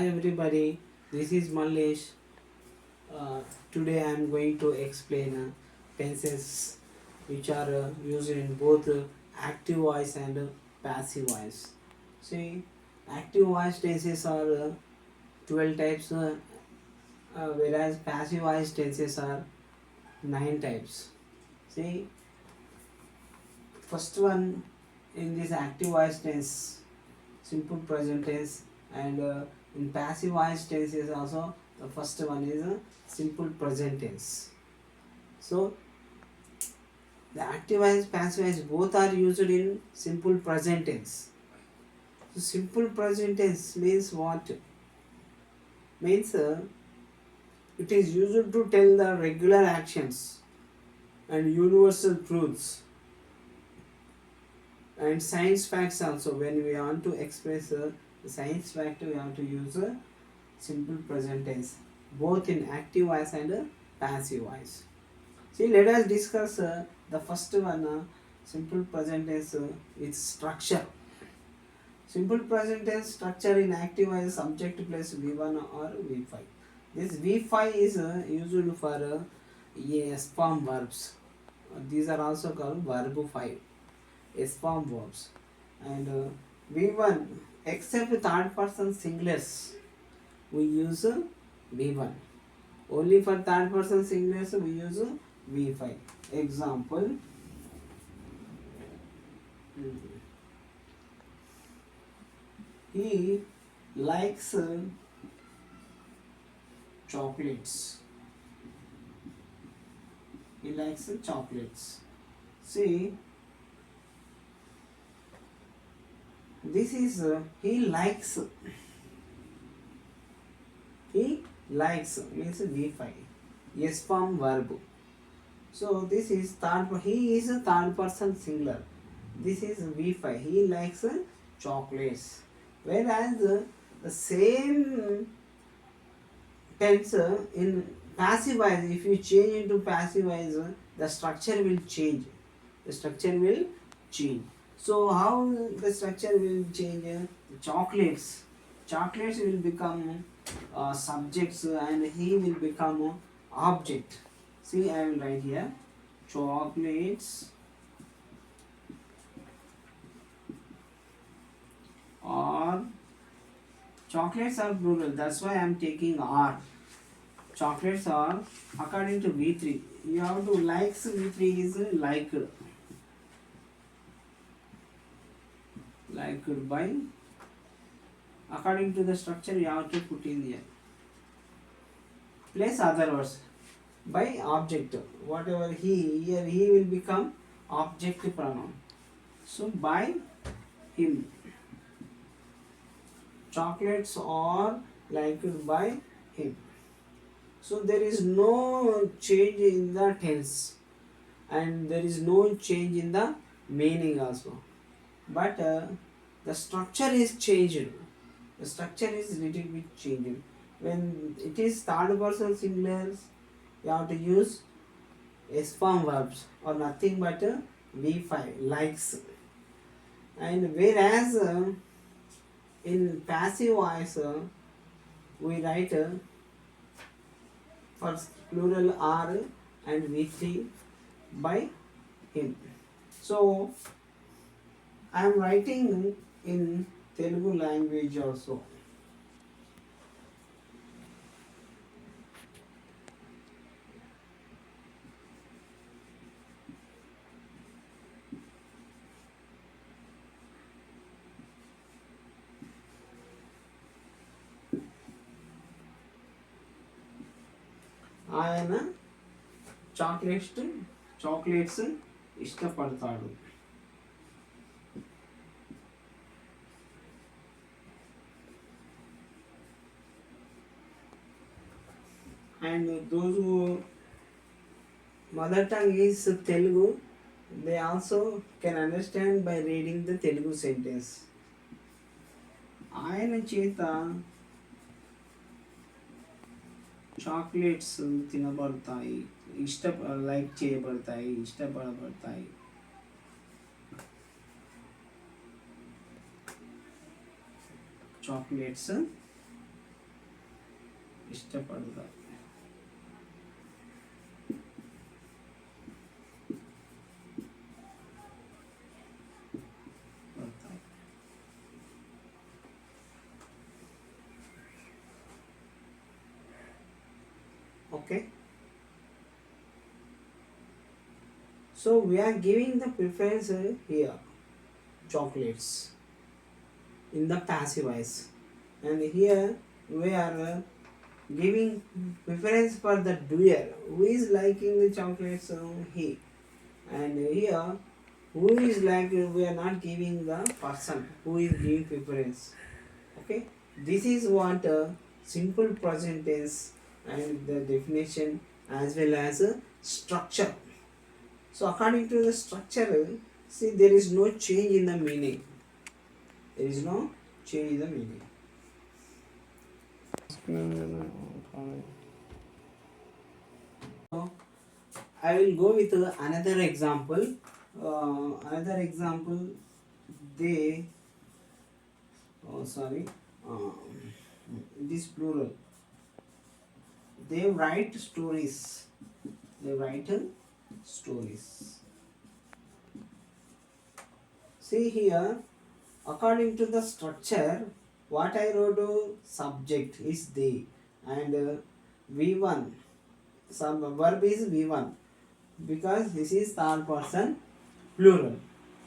everybody, this is Mallesh. Today I am going to explain tenses which are used in both active voice and passive voice. See, active voice tenses are 12 types, whereas passive voice tenses are 9 types. See, first one in this active voice tense, simple present tense, and in passive voice tense is also the first one is a simple present tense. So the active voice, passive voice both are used in simple present tense. So simple present tense means what? Means it is used to tell the regular actions and universal truths and science facts also. When we want to express the science fact, we have to use a simple present tense both in active voice and passive voice. See, let us discuss the first one, simple present tense with structure. Simple present tense structure in active voice, subject plus V1 or V5. This V5 is used for S form verbs. These are also called verb 5. S form verbs. And V1, except third person singulars, we use V1. Only for third person singulars we use V5. Example, he likes chocolates. He likes chocolates. See, this is he likes. He likes means V5. Yes form verb. So this is third. He is a third person singular. This is V5. He likes chocolates. Whereas the same tense in passive voice, if you change into passive voice, the structure will change. The structure will change. So how the structure will change? Chocolates. Chocolates will become subjects and he will become object. See, I will write here chocolates or chocolates are plural, that's why I am taking R. Chocolates are according to V3. You have to likes, V3 is liked. Liked by, according to the structure you have to put in here. Place other words by object. Whatever he, here he will become object pronoun. So by him. Chocolates are liked by him. So there is no change in the tense and there is no change in the meaning also. But the structure is changed. The structure is little bit changed. When it is third person singulars, you have to use S form verbs or nothing but V5 likes. And whereas in passive voice we write first plural R and V3 by him. So I am writing in Telugu language also. ఆయన chocolates ఇష్టపడతాడు. And those who mother tongue is Telugu, they also can understand by reading the Telugu sentence. ఆయన చేత chocolates తినబడతాయి, like చేయబడతాయి, ఇష్టపడబడతాయి. Chocolates ఇష్టపడతారు. Okay, so we are giving the preference here, chocolates in the passive voice, and here we are giving preference for the doer who is liking the chocolates, he, and here who is like, we are not giving the person who is giving preference. Okay, this is what simple present tense and the definition as well as structure. So according to the structure, see, there is no change in the meaning. There is no change in the meaning. So I will go with another example. Another example, they, oh sorry, it is plural. They write stories. They write stories. See here, according to the structure, what I wrote, subject is they, and V1, some verb is V1, because this is third person plural,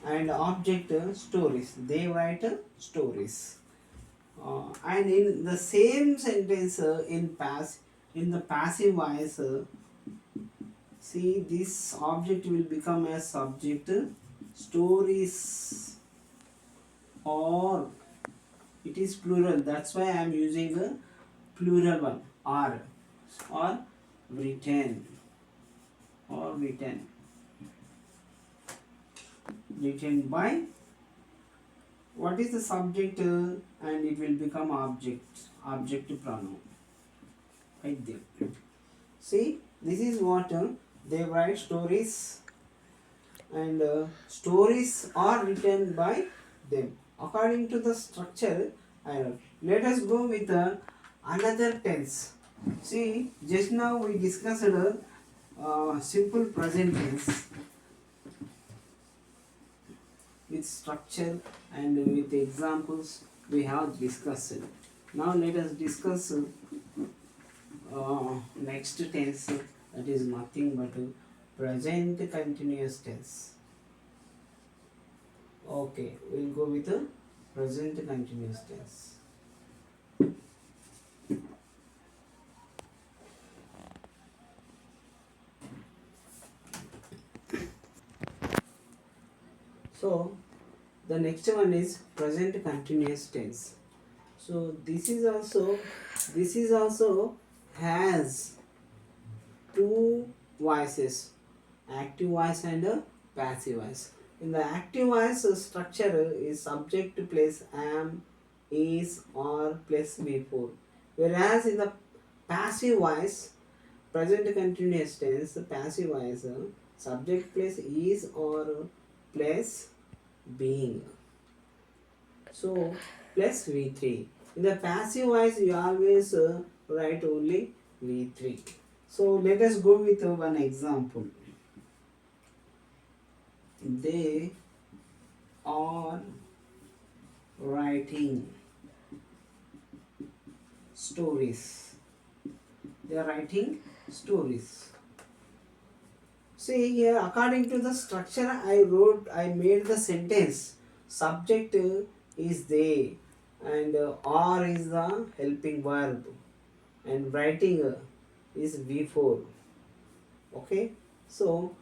and object stories. They write stories. And in the same sentence, in the passive voice, see, this object will become a subject, stories, or it is plural, that's why I am using a plural one, or written, or written by, what is the subject, and it will become object pronoun right there. See, this is what they write stories, and stories are written by them. According to the structure, let us go with another tense. See, just now we discussed simple present tense with structure and with examples we have discussed. Now let us discuss next tense, that is nothing but present continuous tense. Okay, we'll go with the present continuous tense. So the next one is present continuous tense. So this is also has two voices, active voice and passive voice. In the active voice, structure is subject plus am, is, or plus before. Whereas in the passive voice, present continuous tense, passive voice, subject plus is or plus being. So plus V3. In the passive voice, you always write only V3. So let us go with one example. They are writing stories. They are writing stories. See here, according to the structure I made the sentence. Subject is they, and are is the helping verb, and writing is V4. Okay, so,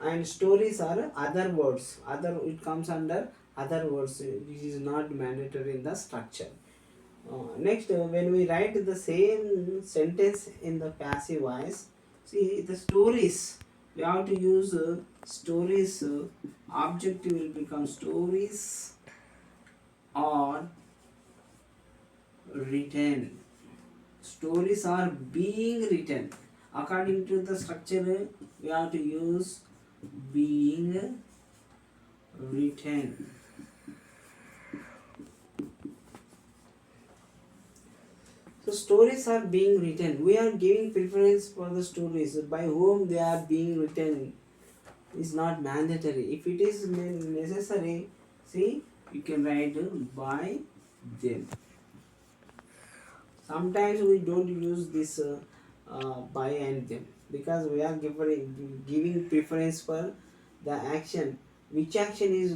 and stories are other words, it comes under other words, this is not mandatory in the structure. Next, when we write the same sentence in the passive voice, see, the stories, we have to use stories, object will become stories or written. Stories are being written. According to the structure, we have to use being written. So stories are being written. We are giving preference for the stories. By whom they are being written is not mandatory. If it is necessary, see, you can write by them. Sometimes we don't use this by and them because we are giving preference for the action. Which action is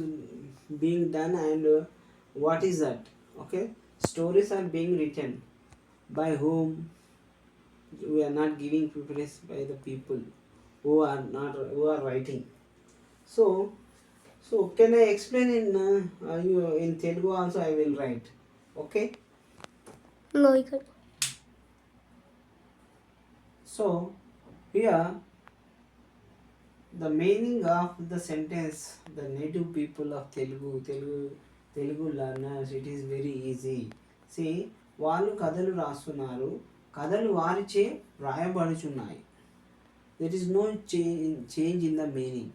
being done and what is that? Okay, stories are being written. By whom? We are not giving preference by the people who are writing. So can I explain in in Telugu also? I will write. Okay. No, you can. So here the meaning of the sentence, the native people of Telugu learners, it is very easy. See, వాళ్ళు కథలు రాస్తున్నారు, కథలు వారిచే రాయబడుచున్నాయి. There is no change in the meaning.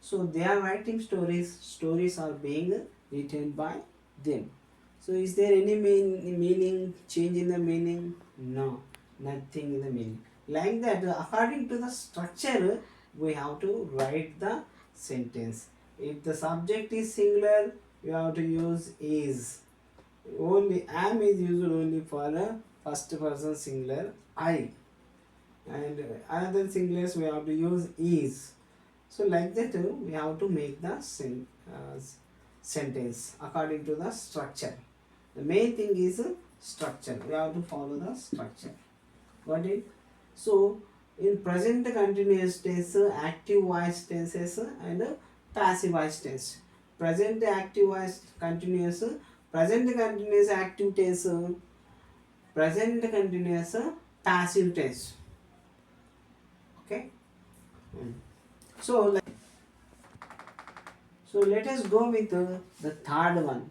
So they are writing stories are being written by them. So is there any meaning change in the meaning? No, nothing in the meaning. Like that, according to the structure, we have to write the sentence. If the subject is singular, you have to use is. Only am is used only for the first person singular I, and another singulars we have to use is. So like that we have to make the sentence according to the structure. The main thing is structure. We have to follow the structure. Got it? So in present continuous tense, active voice tenses and passive voice tense. Present active voice continuous, present continuous active tense, present continuous passive tense. Okay. So let us go with the third one.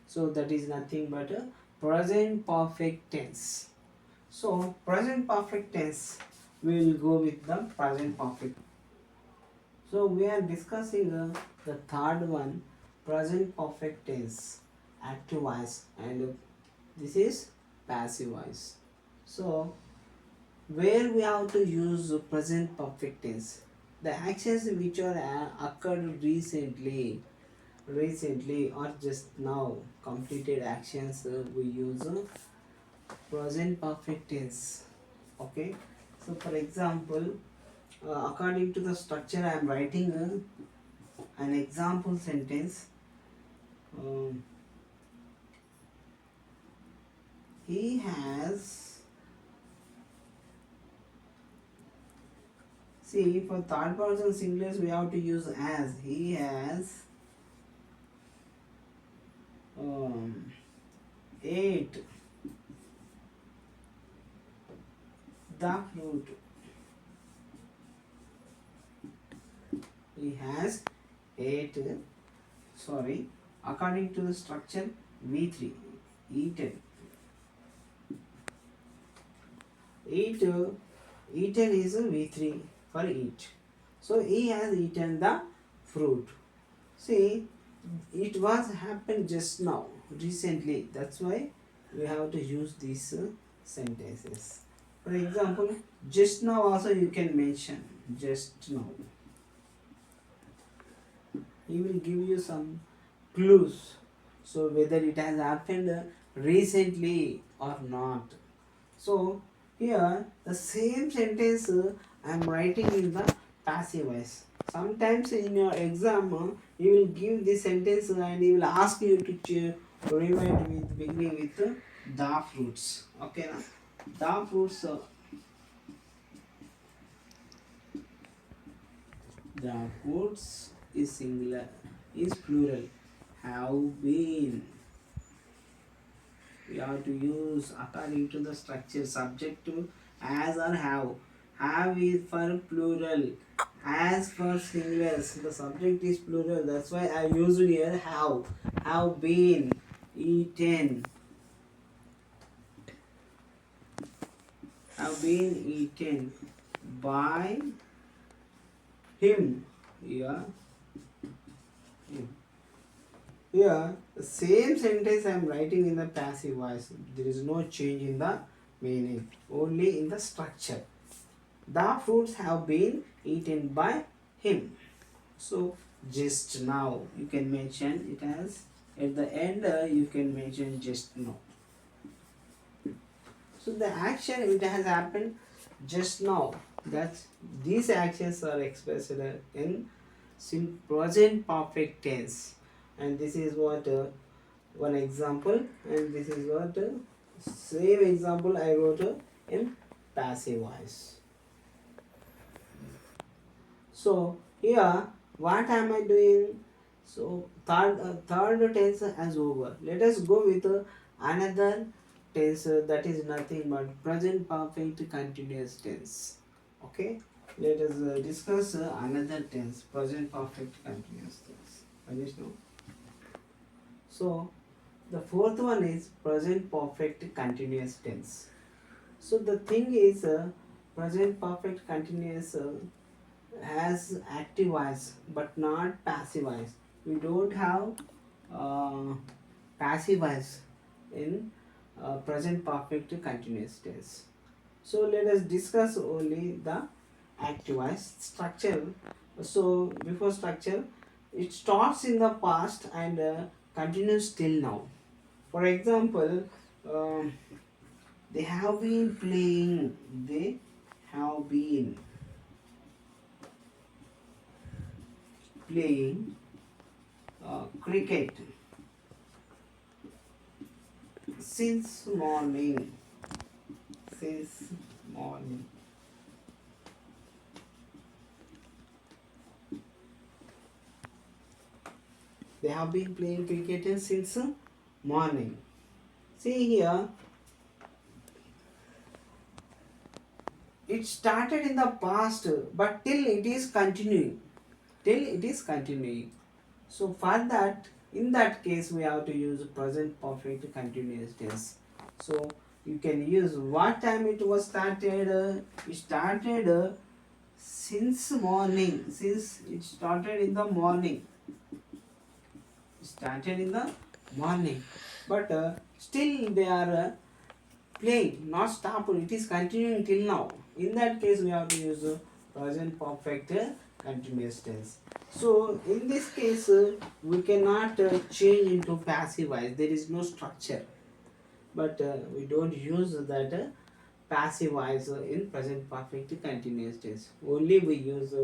So that is nothing but present perfect tense. So present perfect tense, we will go with the present perfect. So we are discussing the third one, present perfect tense, active voice, and this is passive voice. So where we have to use present perfect tense, the actions which are occurred recently or just now completed actions, we use present perfect tense. Okay. So for example, according to the structure I am writing an example sentence. um, he has, see, for third person singulars we have to use as. He has ate the fruit. He has ate, sorry, according to the structure V3, eaten. Eaten is V3 for eat. So he has eaten the fruit. See, it was happened just now, recently. That's why we have to use these sentences. For example, just now also you can mention just now. He will give you some clues. So whether it has happened recently or not. So here the same sentence I am writing in the passive voice. Sometimes in your exam he will give this sentence and he will ask you to rewrite with beginning with the fruits. Okay, na? The fruits. The fruits is singular, is plural. Have been. We have to use according to the structure, subject to as or have. Have is for plural, as for singulars. The subject is plural, that's why I used here have been eaten, have been eaten by him. Here, here the same sentence I am writing in the passive voice. There is no change in the meaning, only in the structure. The fruits have been eaten by him. So just now you can mention it as at the end you can mention just now. So the action it has happened just now. That these actions are expressed in present perfect tense, and this is what one example, and this is what same example I wrote in passive voice. So here what am I doing? So third tense as over. Let us go with another tense that is nothing but present perfect continuous tense. Okay. Let us discuss another tense, present perfect continuous tense. Understand? So the fourth one is present perfect continuous tense. So the thing is present perfect continuous has active voice but not passive voice. We don't have uh, passive voice in present perfect continuous tense. So let us discuss only the active voice structure. So before structure, it starts in the past and continues till now. For example, um, they have been playing. They have been playing cricket since morning. Since morning. They have been playing cricket since morning. See here, it started in the past, but till it is continuing. Till it is continuing. So for that, in that case, we have to use present perfect continuous tense. So you can use what time it was started. It started since morning. Since it started in the morning. Started in the morning, but still they are playing, not stopped. It is continuing till now. In that case, we have to use present perfect continuous tense. So in this case, we cannot change into passive voice. There is no structure, but we don't use that passive voice in present perfect continuous tense. Only we use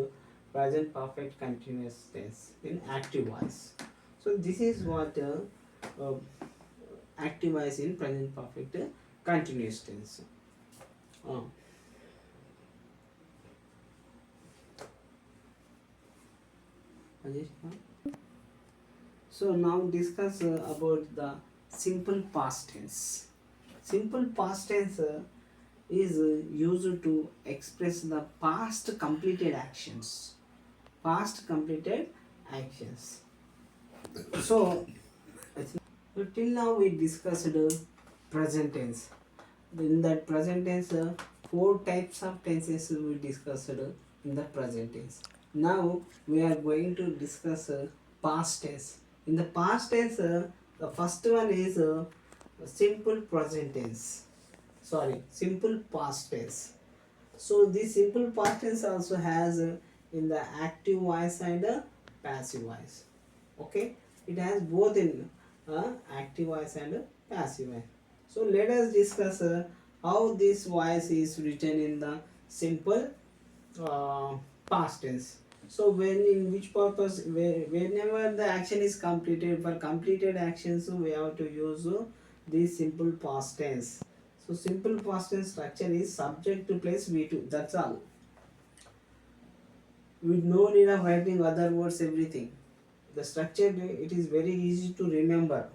present perfect continuous tense in active voice. So this is what active voice in present perfect continuous tense. Uh, Rajesh, so now discuss about the simple past tense. Simple past tense is used to express the past completed actions. Past completed actions. So, so till now we discussed present tense. In that present tense, four types of tenses we discussed in the present tense. Now we are going to discuss past tense. In the past tense, the first one is simple present tense. Sorry, simple past tense. So this simple past tense also has in the active voice and passive voice. Okay, it has both in active voice and passive voice. So let us discuss how this voice is written in the simple uh, past tense. So when in which purpose whenever the action is completed, for completed actions we have to use this simple past tense. So simple past tense structure is subject to place V2. That's all. With no need of writing other words, everything. The structure it is very easy to remember.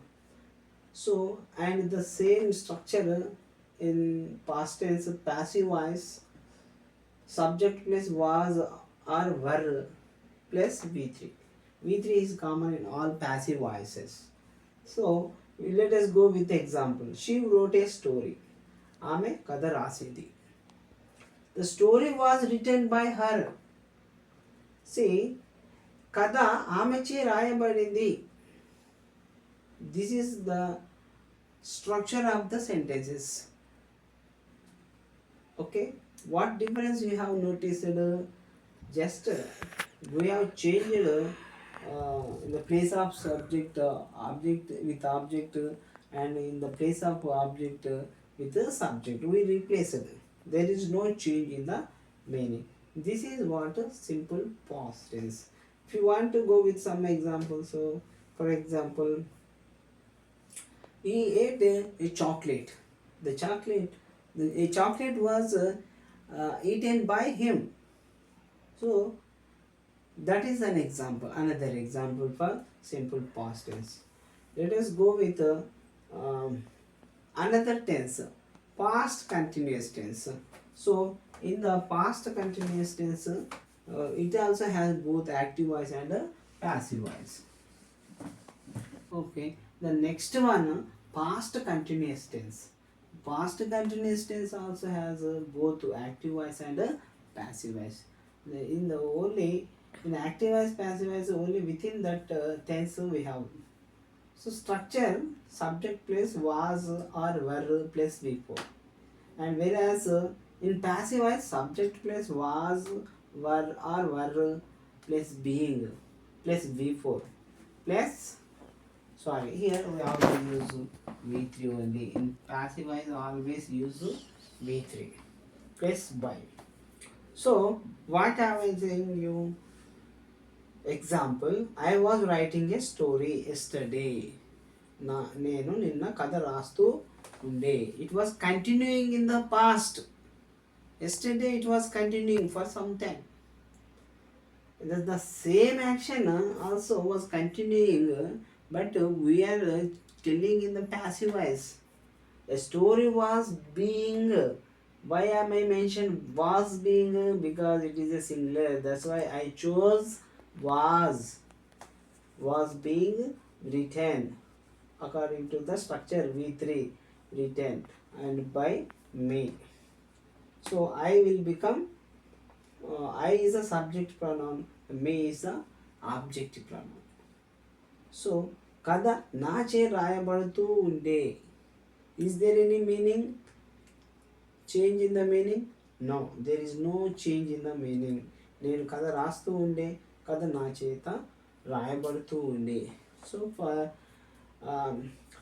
So and the same structure in past tense passive voice, subject plus was or were plus V3. V3 is common in all passive voices. So let us go with the example. She wrote a story. ఆమె కథ రాసింది. The story was written by her. See, కథ ఆమెచే రాయబడింది. This is the structure of the sentences. Okay, what difference you have noticed? Just we have changed in the place of subject, object with object, and in the place of object with the subject we replace it. There is no change in the meaning. This is what a simple past tense. If you want to go with some examples, so for example, he ate a chocolate. The chocolate, a chocolate was eaten by him. So that is an example, another example for simple past tense. Let us go with um, another tense, past continuous tense. So in the past continuous tense, it also has both active voice and passive voice. Okay, the next one, past continuous tense. Past continuous tense also has both active voice and passive voice. In the only in active voice, passive voice, only within that tense we have. So structure, subject place was or were place before, and whereas in passive voice, subject place was, were or were place being, place before, place. Sorry, here we have to use V3 only. In passive voice, always use V3 plus by. So, what I was saying you, example, I was writing a story yesterday. నేను నిన్న కథ రాస్తూ ఉండే. It was continuing in the past. Yesterday it was continuing for some time. The same action also was continuing, but we are telling in the passive voice. A story was being. Why am I mentioned was being? Because it is a singular. That's why I chose was. Was being written according to the structure V3, written and by me. So I will become. I is a subject pronoun. Me is a object pronoun. So కథ నాచే రాయబడుతూ ఉండే. Is there any meaning? Change in the meaning? No, there is no change in the meaning. నేను కథ రాస్తూ ఉండే, కథ నా చేత రాయబడుతూ ఉండే. So for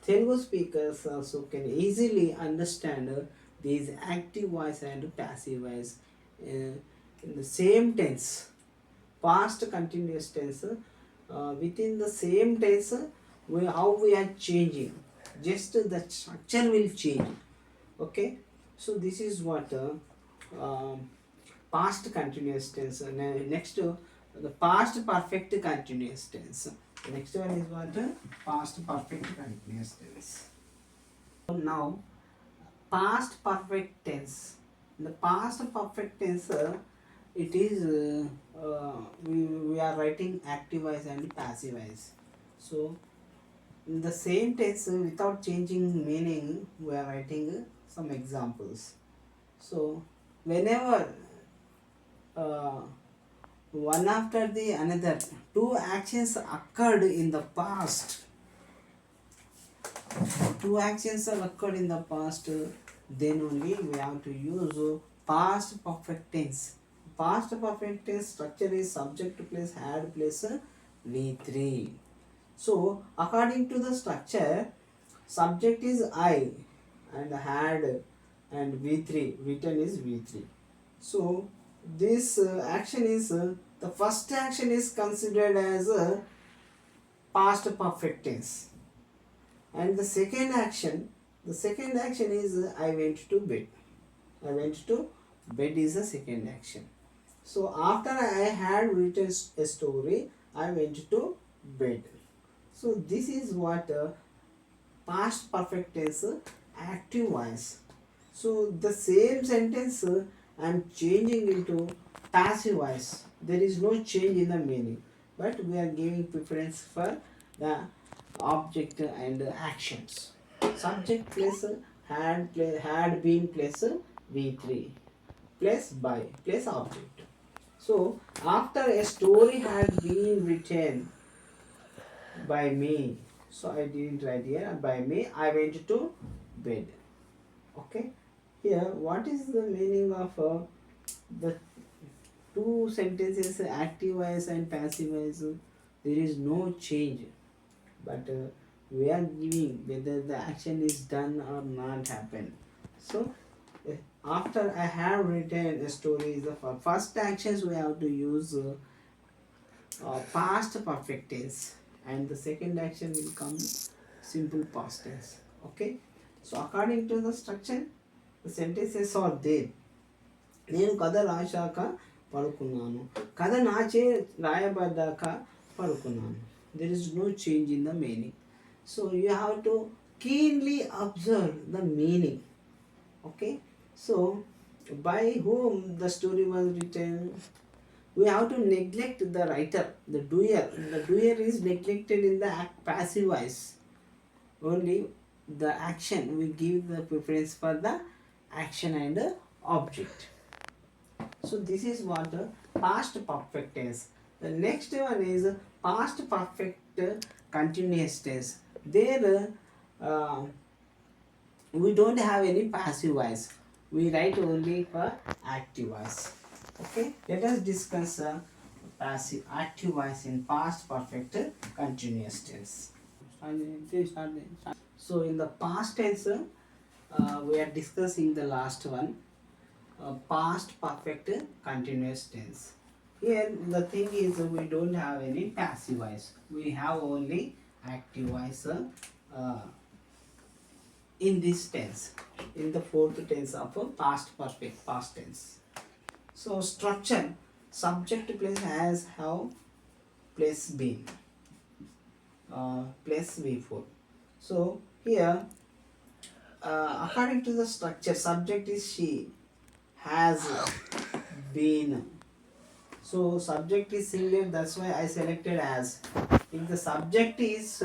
Telugu speakers also can easily understand these active voice and passive voice in the same tense. Past continuous tense, within the same tense, how we are changing. Just the structure will change. Okay, so this is what past continuous tense. Next, the past perfect continuous tense. The next one is what past perfect continuous tense. So now, past perfect tense. In the past perfect tense, it is we are writing active voice and passive voice. So in the same tense, without changing meaning, we are writing some examples. So whenever one after the another, two actions occurred in the past. Two actions are occurred in the past, then only we have to use past perfect tense. Past perfect tense structure is subject place had place V3. So according to the structure, subject is I and had and V3, written is V3. So this action is the first action is considered as past perfect tense, and the second action is I went to bed. I went to bed is the second action. So after I had written a story, I went to bed. So this is what past perfect tense active voice. So the same sentence I am changing into passive voice. There is no change in the meaning, but we are giving preference for the object and actions. Subject place had been place V3 plus by plus object. So after a story had been written by me, so I didn't write here by me, I went to bed. Okay, here what is the meaning of the two sentences, active voice and passive voice? There is no change, but we are giving whether the action is done or not happen. So uh, after I have written a story, the first actions we have to use past perfect tense, and the second action will come simple past tense. Okay, so according to the structure, the sentences are there. నేను కథ రాశాక పడుకున్నాను, కథ నాచే రాయబడ్డాక పడుకున్నాను. There is no change in the meaning. So you have to keenly observe the meaning. Okay, so by whom the story was written, we have to neglect the writer, the doer. The doer is neglected in the passive voice. Only the action, we give the preference for the action and object. So this is what past perfect tense. The next one is past perfect continuous tense. There we don't have any passive voice. We write only for active voice. Okay, let us discuss passive active voice in past perfect continuous tense. So in the past tense, we are discussing the last one, past perfect continuous tense. Here the thing is we don't have any passive voice. We have only active voice in this tense, in the fourth tense of past perfect past tense. So structure, subject place has have place been, place before. So here according to the structure, subject is she, has been. So subject is singular, that's why I selected as. If the subject is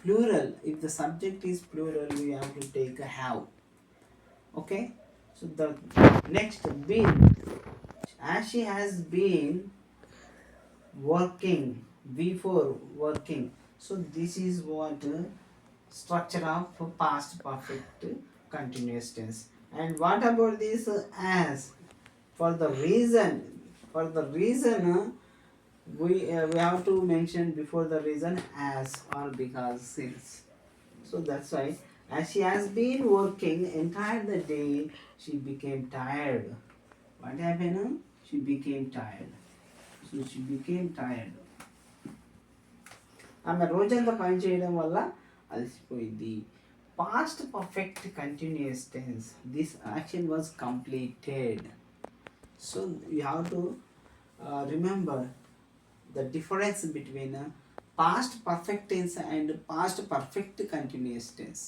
plural, if the subject is plural, we have to take a have. Okay, so the next been, as she has been working, before working. So this is what structure of past perfect continuous tense. And what about this as? For the reason, we have to mention before the reason as or because since. So that's why, as she has been working entire the day, she became tired. What happened? She became tired. So she became tired. ఆమె రోజంతా పని చేయడం వల్ల అలసిపోయింది. Past perfect continuous tense, this action was completed. So you have to remember the difference between past perfect tense and past perfect continuous tense.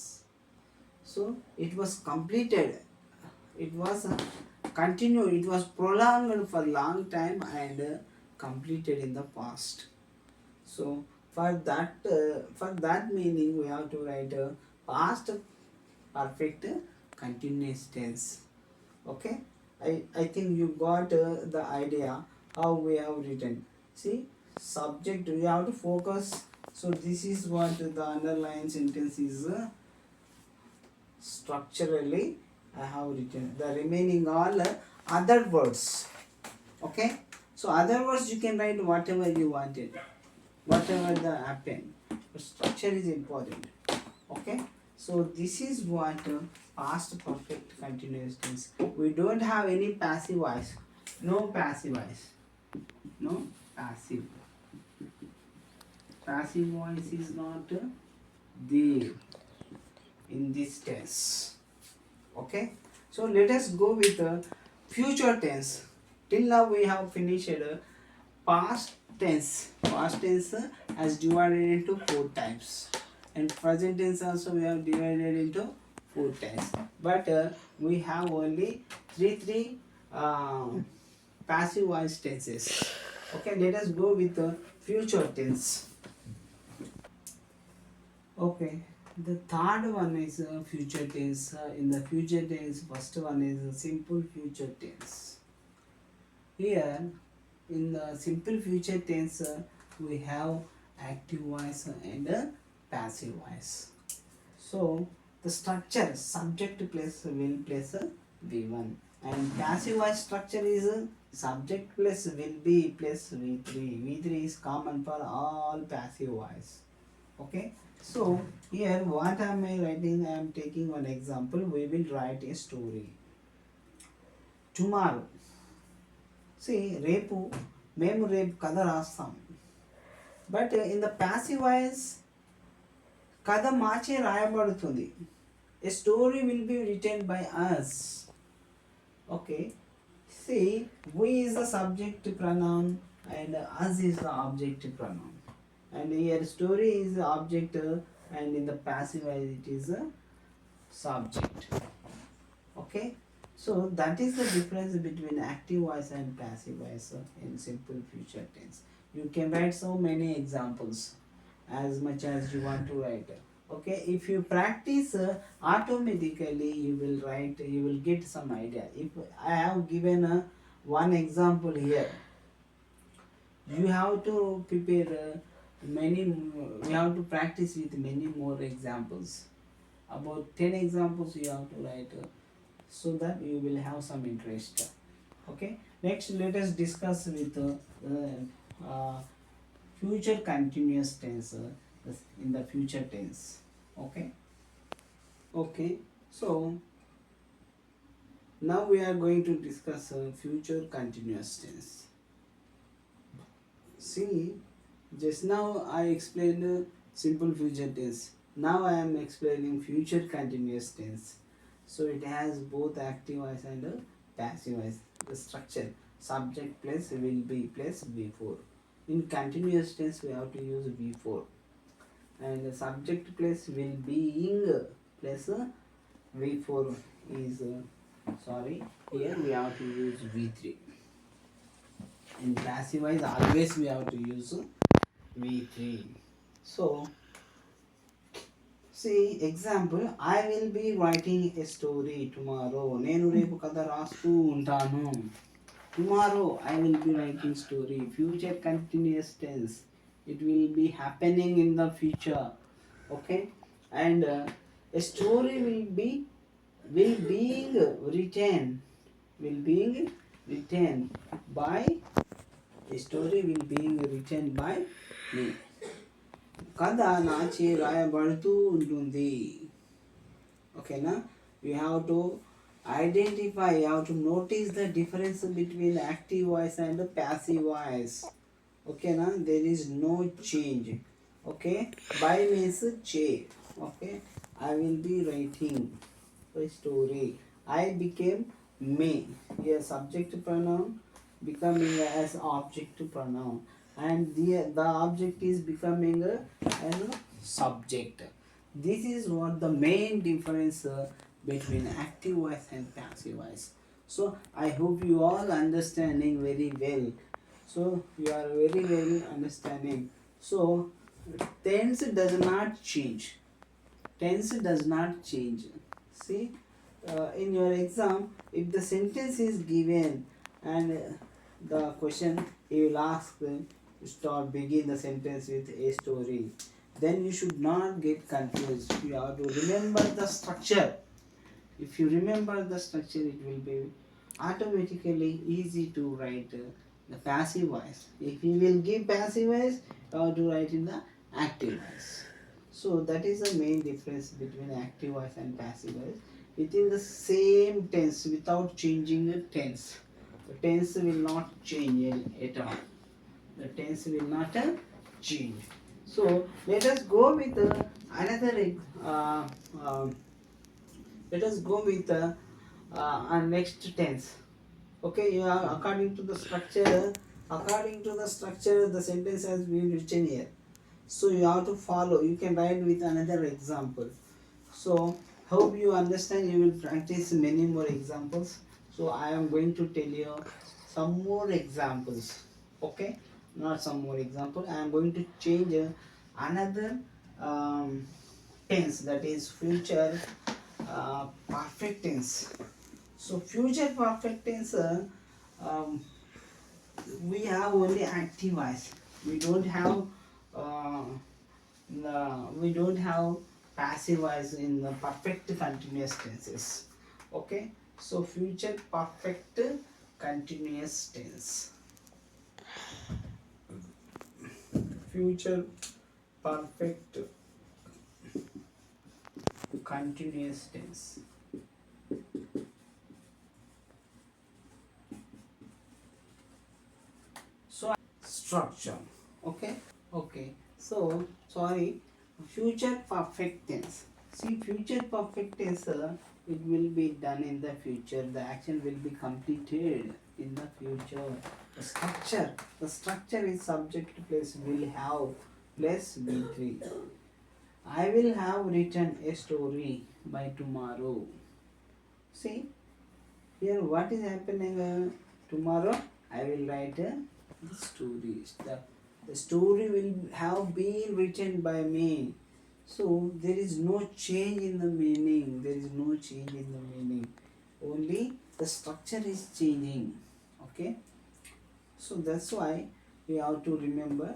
So it was completed, it was continued, it was prolonged for long time and completed in the past. So for that meaning we have to write past perfect continuous tense. Okay, I think you got the idea how we have written. See, subject, we have to focus. So this is what the underlying sentence is structurally I have written. The remaining all other words. Okay, so other words you can write whatever you wanted, whatever the happen, but structure is important. Okay, so this is what past perfect continuous tense. We don't have any passive voice, no passive voice, no passive voice is not there in this tense. Okay, so let us go with future tense. Till now we have finished past tense. Past tense has divided into 4 types, and present tense also we have divided into 4 types, but we have only three passive voice tenses. Okay, let us go with the future tense. Okay, the third one is future tense. In the future tense, first one is simple future tense. Here in the simple future tense we have active voice and passive voice. So the structure, subject place will place V1. And passive voice structure is subject plus will be plus V3. V3 is common for all passive voice. Okay. So here what am I writing? I am taking one example. We will write a story. Tomorrow. See, రేపు మేము రేపు కథ రాస్తాం. But in the passive voice కథ మార్చే రాయబడుతుంది. A story will be written by us. Okay. See, we is the subject pronoun and us is the object pronoun. And here story is the object and in the passive voice it is a subject. Okay. So that is the difference between active voice and passive voice in simple future tense. You can write so many examples as much as you want to write. Okay, if you practice automatically you will get some idea. If I have given one example here, you have to prepare you have to practice with many more examples. About 10 examples you have to write so that you will have some interest. Okay, next let us discuss with future continuous tense in the future tense. Okay. Okay, so now we are going to discuss future continuous tense. See, just now I explained simple future tense. Now I am explaining future continuous tense. So it has both active voice and passive voice. The structure subject plus will be plus V4. In continuous tense we have to use V4. And the subject plus will being plus V4 is here we have to use V3. In passive voice always we have to use V3. So see example, I will be writing a story tomorrow. నేను రేపు కథ రాస్తూ ఉంటాను. Tomorrow I will be writing story. Future continuous tense. It will be happening in the future. Okay. And a story will being written by a story will being written by me. కథ నాచే రాయబడుతూ ఉంటుంది. ఓకేనా. You have to identify, you have to notice the difference between active voice and passive voice. Okay na, there is no change. Okay, by means change. Okay, I will be writing a story. I became me. Here subject pronoun becoming as object pronoun and the object is becoming as a subject. This is what the main difference between active voice and passive voice. So I hope you all understanding very well. So you are very well understanding. So tense does not change. Tense does not change. See, in your exam, if the sentence is given and the question he will ask begin the sentence with a story, then you should not get confused. You have to remember the structure. If you remember the structure, it will be automatically easy to write the passive voice. If you will give passive voice, you have to write in the active voice. So that is the main difference between active voice and passive voice. Within the same tense, without changing the tense, the tense will not change at all. The tense will not change. So let us go with another let us go with our next tense. Okay, you are according to the structure the sentence has been written here. So you have to follow. You can write with another example. So hope you understand. You will practice many more examples. So I am going to tell you some more examples. Okay, not some more example. I am going to change another tense, that is future perfect tense. So future perfect tense we have only active voice. We don't have passive voice in the perfect continuous tenses. Okay, So future perfect continuous tense. Future perfect continuous tense. So structure. Okay. So sorry, future perfect tense. See, future perfect tense, it will be done in the future. The action will be completed in the future. The structure is subject plus will have plus B3. I will have written a story by tomorrow. See, here what is happening tomorrow? I will write the story. The story will have been written by me. So there is no change in the meaning. There is no change in the meaning. Only the structure is changing. Okay. So that's why we have to remember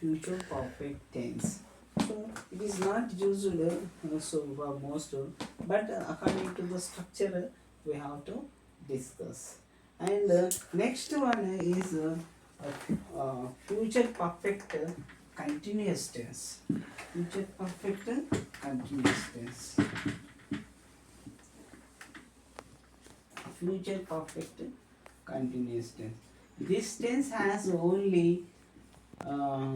future perfect tense. So it is not used so for most, but according to the structure we have to discuss. And next one is future perfect continuous tense. Future perfect continuous tense. Future perfect continuous tense. This tense has only uh,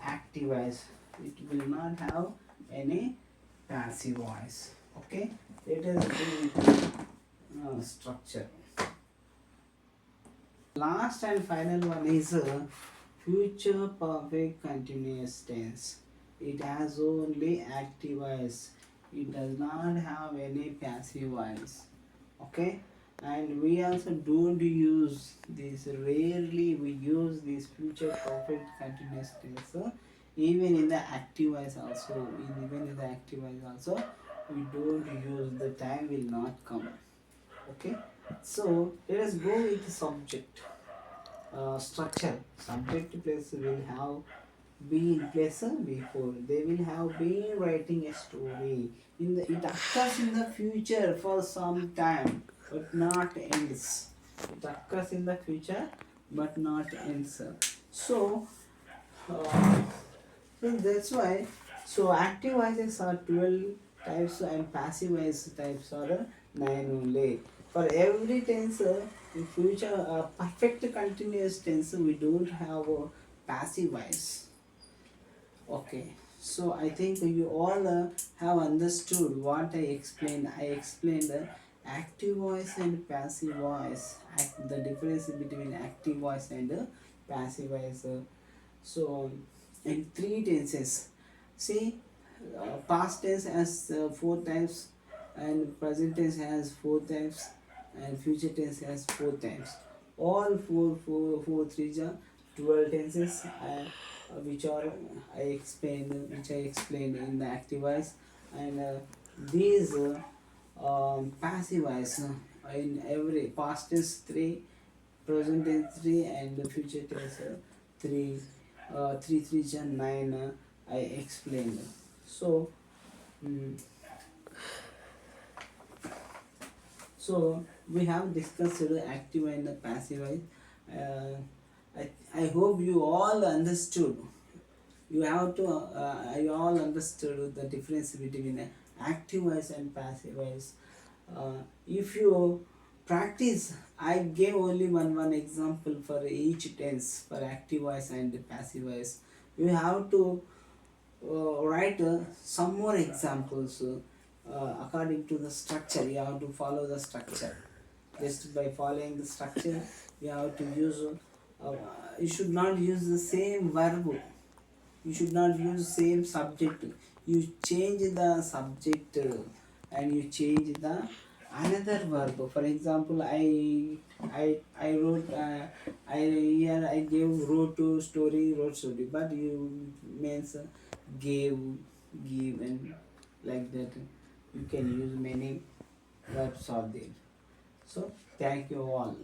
active voice. It will not have any passive voice. Okay, let us do structure. Last and final one is future perfect continuous tense. It has only active voice. It does not have any passive voice. Okay, and we also don't use this. Rarely we use this future perfect continuous tense. Even in the active voice also. Even in the active voice also, we don't use. The time will not come. Okay, so let us go with the subject structure. Subject place will have been place before. They will have been writing a story. It occurs in the future for some time, but not ends. It occurs in the future, but not ends. So, uh, so that's why. So active voices are 12 types and passive voice types are 9 only. For every tense, in future perfect continuous tense, we don't have passive voice. Okay, so I think you all have understood what I explained. I explained active voice and passive voice, the difference between active voice and passive voice. So, in three tenses, see, past tense has four types, and present tense has four types, and future tense has four types. All four, three are 12 tenses, which are which I explained in the active voice, and these passive voice in every past tense three, present tense 3, and the future tense 3. 3 3 is 9, I explained. So mm, so we have discussed active and passive voice. I hope you all understood. You all understood the difference between active voice and passive voice. If you practice, I gave only one example for each tense, for active voice and passive voice. You have to write some more examples according to the structure. You have to follow the structure. Just by following the structure, you have to use you should not use the same verb. You should not use same subject. You change the subject and you change the another verb. For example, I wrote I here I gave wrote story, but you means gave, given, like that. You can use many verbs are there. So thank you all.